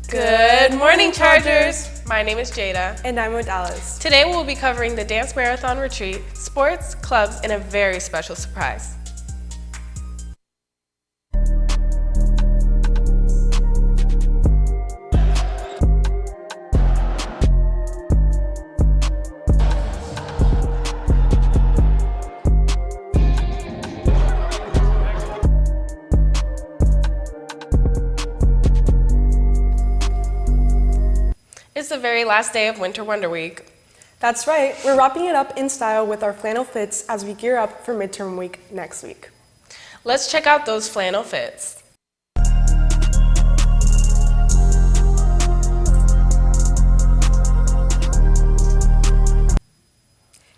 Good morning, Chargers! My name is Jada. And I'm with Alice. Today we'll be covering the Dance Marathon Retreat, sports, clubs, and a very special surprise. It's the very last day of Winter Wonder Week. That's right, we're wrapping it up in style with our flannel fits as we gear up for midterm week next week. Let's check out those flannel fits.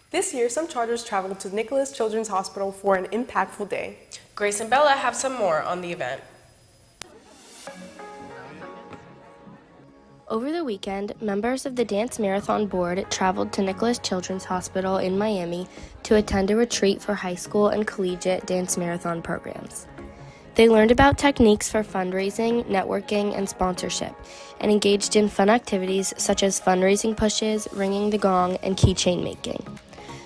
This year, some Chargers traveled to Nicholas Children's Hospital for an impactful day. Grace and Bella have some more on the event. Over the weekend, members of the Dance Marathon Board traveled to Nicholas Children's Hospital in Miami to attend a retreat for high school and collegiate dance marathon programs. They learned about techniques for fundraising, networking, and sponsorship, and engaged in fun activities such as fundraising pushes, ringing the gong, and keychain making.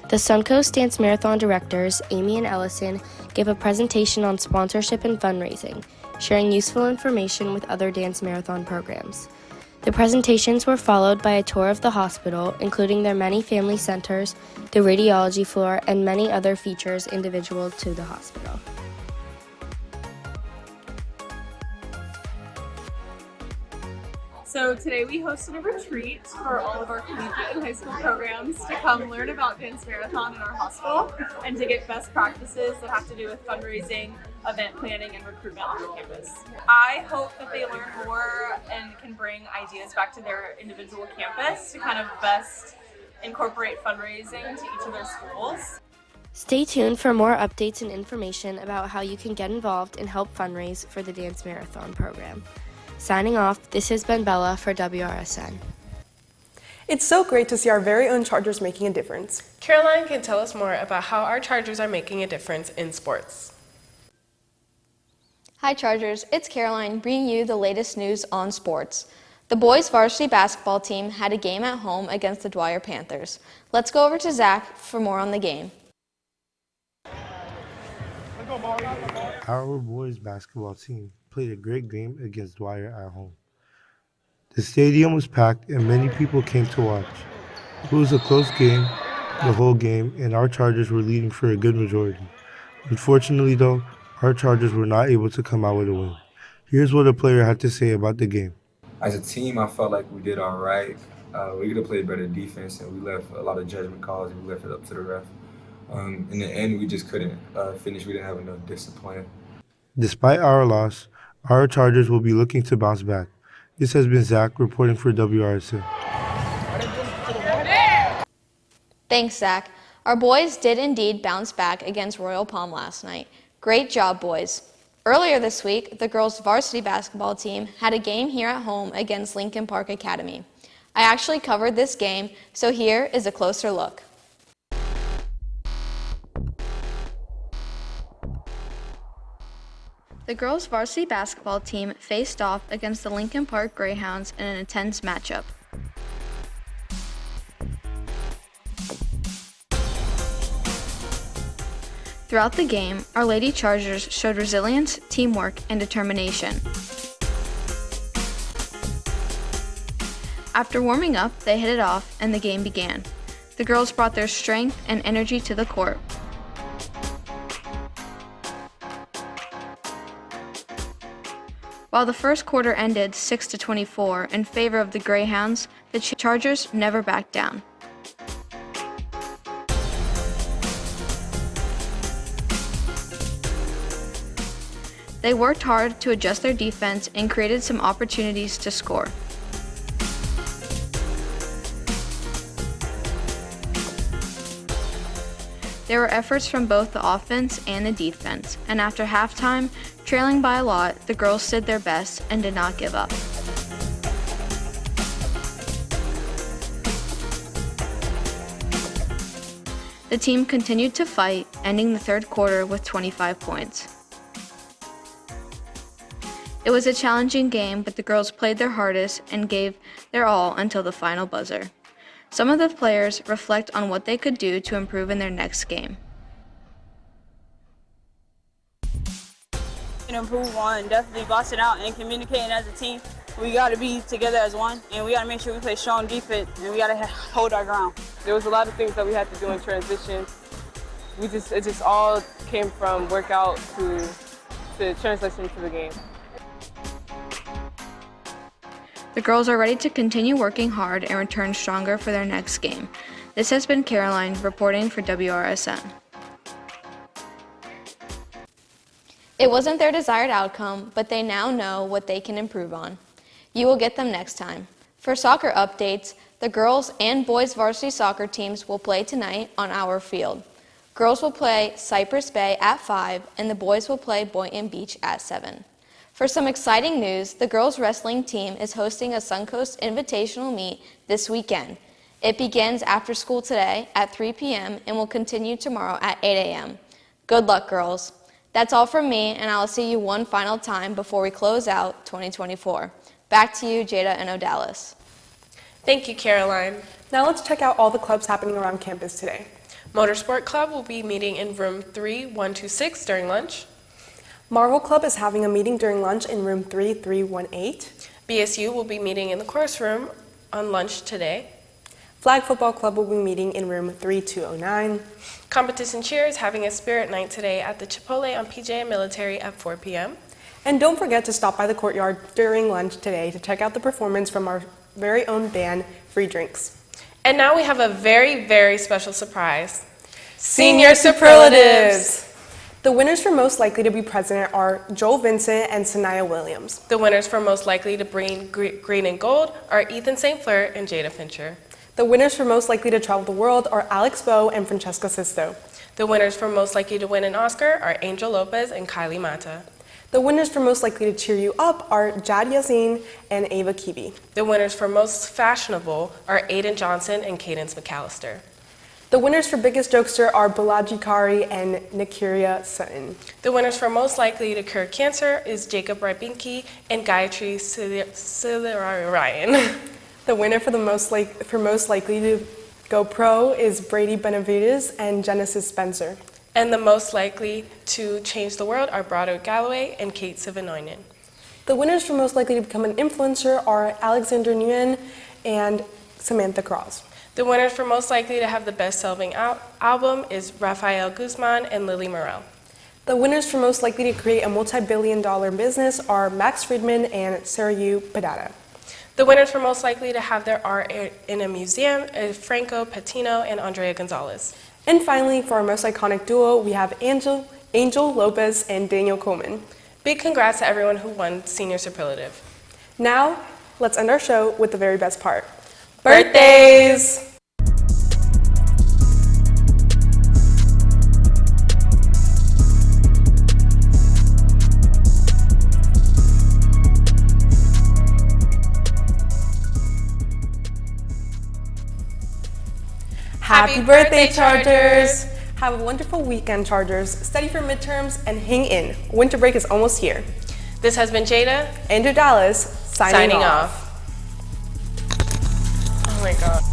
The Suncoast Dance Marathon directors, Amy and Ellison, gave a presentation on sponsorship and fundraising, sharing useful information with other dance marathon programs. The presentations were followed by a tour of the hospital, including their many family centers, the radiology floor, and many other features individual to the hospital. So today we hosted a retreat for all of our collegiate and high school programs to come learn about Dance Marathon in our hospital and to get best practices that have to do with fundraising, event planning, and recruitment on the campus. I hope that they learn more and can bring ideas back to their individual campus to kind of best incorporate fundraising to each of their schools. Stay tuned for more updates and information about how you can get involved and help fundraise for the Dance Marathon program. Signing off, this has been Bella for Wrsn. It's so great to see our very own Chargers making a difference. Caroline can tell us more about how our Chargers are making a difference in sports. Hi Chargers, it's Caroline bringing you the latest news on sports. The boys varsity basketball team had a game at home against the Dwyer Panthers. Let's go over to Zach for more on the game. Our boys basketball team played a great game against Dwyer at home. The stadium was packed and many people came to watch. It was a close game the whole game, and our Chargers were leading for a good majority. Unfortunately though, our Chargers were not able to come out with a win. Here's what a player had to say about the game. As a team, I felt like we did all right. We could have played better defense, and we left a lot of judgment calls, and we left it up to the ref. In the end, we just couldn't finish. We didn't have enough discipline. Despite our loss, our Chargers will be looking to bounce back. This has been Zach reporting for Wrsn. Thanks, Zach. Our boys did indeed bounce back against Royal Palm last night. Great job, boys. Earlier this week, the girls' varsity basketball team had a game here at home against Lincoln Park Academy. I actually covered this game, so here is a closer look. The girls' varsity basketball team faced off against the Lincoln Park Greyhounds in an intense matchup. Throughout the game, our Lady Chargers showed resilience, teamwork, and determination. After warming up, they hit it off and the game began. The girls brought their strength and energy to the court. While the first quarter ended 6-24 in favor of the Greyhounds, the Chargers never backed down. They worked hard to adjust their defense and created some opportunities to score. There were efforts from both the offense and the defense, and after halftime, trailing by a lot, the girls did their best and did not give up. The team continued to fight, ending the third quarter with 25 points. It was a challenging game, but the girls played their hardest and gave their all until the final buzzer. Some of the players reflect on what they could do to improve in their next game. Improve on definitely bossing out and communicating as a team. We got to be together as one, and we got to make sure we play strong defense, and we got to hold our ground. There was a lot of things that we had to do in transition. It just all came from workout to translation to the game. The girls are ready to continue working hard and return stronger for their next game. This has been Caroline reporting for WRSN. It wasn't their desired outcome, but they now know what they can improve on. You will get them next time. For soccer updates, the girls and boys varsity soccer teams will play tonight on our field. Girls will play Cypress Bay at 5, and the boys will play Boynton Beach at 7. For some exciting news, the girls wrestling team is hosting a Suncoast Invitational Meet this weekend. It begins after school today at 3 p.m. and will continue tomorrow at 8 a.m. Good luck, girls. That's all from me, and I'll see you one final time before we close out 2024. Back to you, Jada and Odalis. Thank you, Caroline. Now let's check out all the clubs happening around campus today. Motorsport Club will be meeting in room 3126 during lunch. Marvel Club is having a meeting during lunch in room 3318. BSU will be meeting in the course room on lunch today. Flag Football Club will be meeting in room 3209. Competition Cheer is having a spirit night today at the Chipotle on PJ and Military at 4 p.m. And don't forget to stop by the courtyard during lunch today to check out the performance from our very own band, Free Drinks. And now we have a very, very special surprise. Senior Superlatives! The winners for most likely to be president are Joel Vincent and Sanaya Williams. The winners for most likely to bring green and gold are Ethan St. Fleur and Jada Fincher. The winners for most likely to travel the world are Alex Bowe and Francesca Sisto. The winners for most likely to win an Oscar are Angel Lopez and Kylie Mata. The winners for most likely to cheer you up are Jad Yazin and Ava Kibi. The winners for most fashionable are Aiden Johnson and Cadence McAllister. The winners for biggest jokester are Balaji Kari and Nikiria Sutton. The winners for most likely to cure cancer is Jacob Rybinski and Gayatri Ryan. The winner for most likely to go pro is Brady Benavides and Genesis Spencer. And the most likely to change the world are Broderick Galloway and Kate Sivanoinen. The winners for most likely to become an influencer are Alexander Nguyen and Samantha Cross. The winners for most likely to have the best-selling album is Rafael Guzman and Lily Morel. The winners for most likely to create a multi-billion-dollar business are Max Friedman and Sarayu Padada. The winners for most likely to have their art in a museum is Franco Patino and Andrea Gonzalez. And finally, for our most iconic duo, we have Angel Lopez and Daniel Coleman. Big congrats to everyone who won Senior Superlative. Now, let's end our show with the very best part. Birthdays! Happy birthday, Chargers! Have a wonderful weekend, Chargers. Study for midterms and hang in. Winter break is almost here. This has been Jada and Dallas signing off. Oh my God.